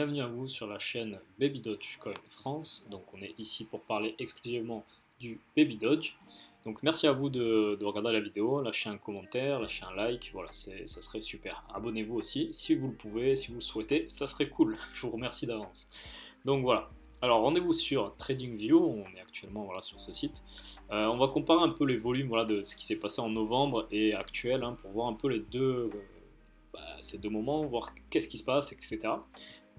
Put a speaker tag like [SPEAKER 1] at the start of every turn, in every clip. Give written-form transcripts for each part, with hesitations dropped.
[SPEAKER 1] bienvenue à vous sur la chaîne Baby Dogecoin France. Donc on est ici pour parler exclusivement du Baby Doge. Donc merci à vous de regarder la vidéo, lâchez un commentaire, lâchez un like, voilà, ça serait super. Abonnez-vous aussi si vous le pouvez, si vous le souhaitez, ça serait cool. Je vous remercie d'avance. Donc voilà. Alors rendez-vous sur TradingView, on est actuellement voilà, sur ce site. On va comparer un peu les volumes voilà, de ce qui s'est passé en novembre et actuel pour voir un peu les deux, ces deux moments, voir qu'est-ce qui se passe, etc.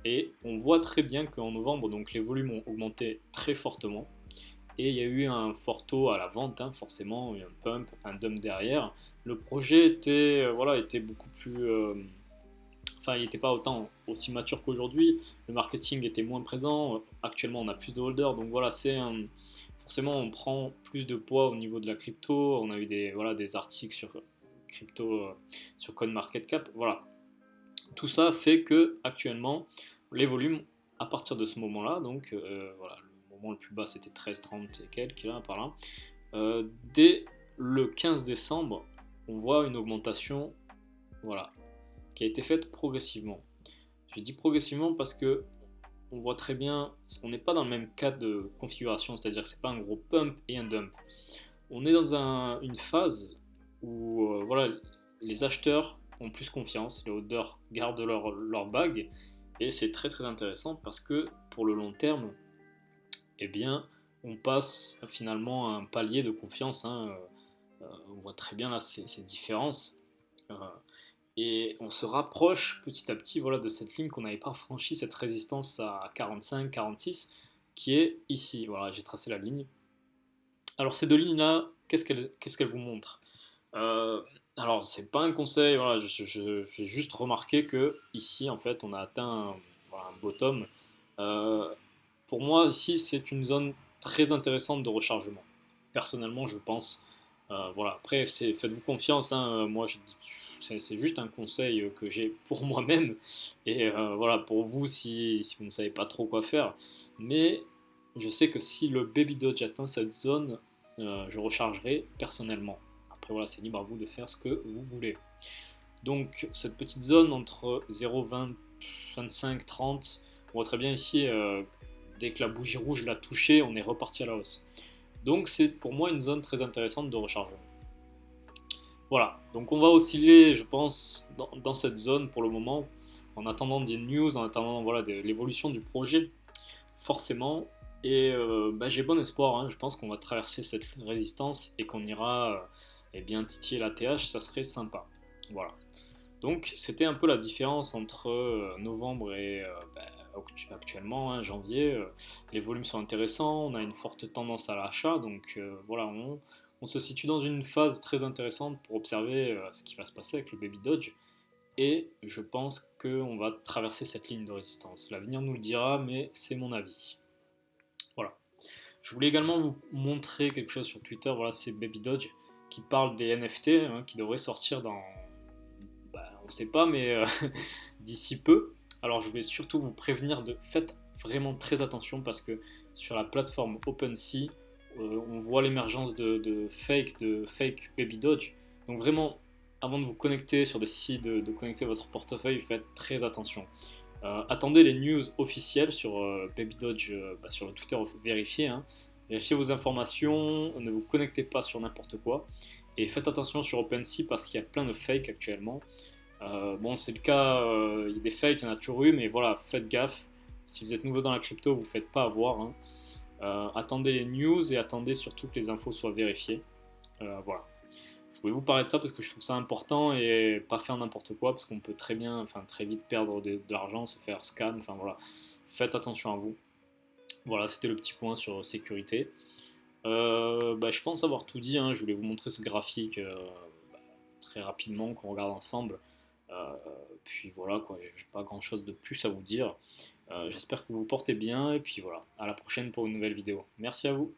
[SPEAKER 1] Et on voit très bien qu'en novembre, donc les volumes ont augmenté très fortement. Et il y a eu un fort taux à la vente, forcément, un pump, un dump derrière. Le projet était, était beaucoup plus. Enfin, il n'était pas autant aussi mature qu'aujourd'hui. Le marketing était moins présent. Actuellement, on a plus de holders. Donc voilà, forcément, on prend plus de poids au niveau de la crypto. On a eu des articles sur crypto, sur CoinMarketCap. Voilà, tout ça fait que actuellement les volumes à partir de ce moment-là, donc voilà, le moment le plus bas c'était 13,30 et quelques là par là, dès le 15 décembre, on voit une augmentation, voilà, qui a été faite progressivement. Je dis progressivement parce que on voit très bien, on n'est pas dans le même cas de configuration, c'est-à-dire que c'est pas un gros pump et un dump. On est dans une phase où voilà, les acheteurs ont plus confiance, les holders gardent leur bague, et c'est très très intéressant parce que pour le long terme, eh bien, on passe finalement à un palier de confiance. On voit très bien là ces différences. Euh, et on se rapproche petit à petit voilà, de cette ligne qu'on n'avait pas franchi, cette résistance à 45, 46, qui est ici. Voilà, j'ai tracé la ligne. Alors ces deux lignes-là, qu'est-ce qu'elles vous montrent? Euh, alors, c'est pas un conseil, voilà, j'ai juste remarqué que ici, en fait, on a atteint un bottom. Euh, pour moi, ici, c'est une zone très intéressante de rechargement. Personnellement, je pense. Voilà. Après, faites-vous confiance, moi, c'est juste un conseil que j'ai pour moi-même. Et voilà, pour vous, si vous ne savez pas trop quoi faire. Mais je sais que si le Baby Dodge atteint cette zone, je rechargerai personnellement. Après voilà, c'est libre à vous de faire ce que vous voulez. Donc cette petite zone entre 0,20, 25, 30, on voit très bien ici, dès que la bougie rouge l'a touché, on est reparti à la hausse. Donc c'est pour moi une zone très intéressante de rechargement. Voilà, donc on va osciller, je pense, dans cette zone pour le moment, en attendant des news, en attendant voilà, l'évolution du projet, forcément. Et j'ai bon espoir, je pense qu'on va traverser cette résistance et qu'on ira bien titiller la TH, ça serait sympa. Voilà. Donc c'était un peu la différence entre novembre et actuellement, janvier. Les volumes sont intéressants, on a une forte tendance à l'achat, donc voilà, on se situe dans une phase très intéressante pour observer ce qui va se passer avec le Baby Dodge. Et je pense qu'on va traverser cette ligne de résistance. L'avenir nous le dira, mais c'est mon avis. Voilà. Je voulais également vous montrer quelque chose sur Twitter, voilà, c'est Baby Dodge qui parle des NFT qui devraient sortir dans, on ne sait pas, mais d'ici peu. Alors je vais surtout vous prévenir de faites vraiment très attention parce que sur la plateforme OpenSea, on voit l'émergence de fake Baby Dodge. Donc vraiment, avant de vous connecter sur des sites, de connecter votre portefeuille, faites très attention. Attendez les news officielles sur Baby Dodge, sur le Twitter vérifié. Vérifiez vos informations, ne vous connectez pas sur n'importe quoi. Et faites attention sur OpenSea parce qu'il y a plein de fakes actuellement. Bon, c'est le cas, il y a des fakes, il y en a toujours eu, mais voilà, faites gaffe. Si vous êtes nouveau dans la crypto, vous ne faites pas avoir. Attendez les news et attendez surtout que les infos soient vérifiées. Voilà. Je voulais vous parler de ça parce que je trouve ça important et pas faire n'importe quoi parce qu'on peut très bien, enfin très vite perdre de l'argent, se faire scam, enfin voilà. Faites attention à vous. Voilà, c'était le petit point sur sécurité. Je pense avoir tout dit, je voulais vous montrer ce graphique très rapidement qu'on regarde ensemble. Euh, Puis voilà, quoi, j'ai pas grand chose de plus à vous dire. J'espère que vous vous portez bien et puis voilà, à la prochaine pour une nouvelle vidéo. Merci à vous.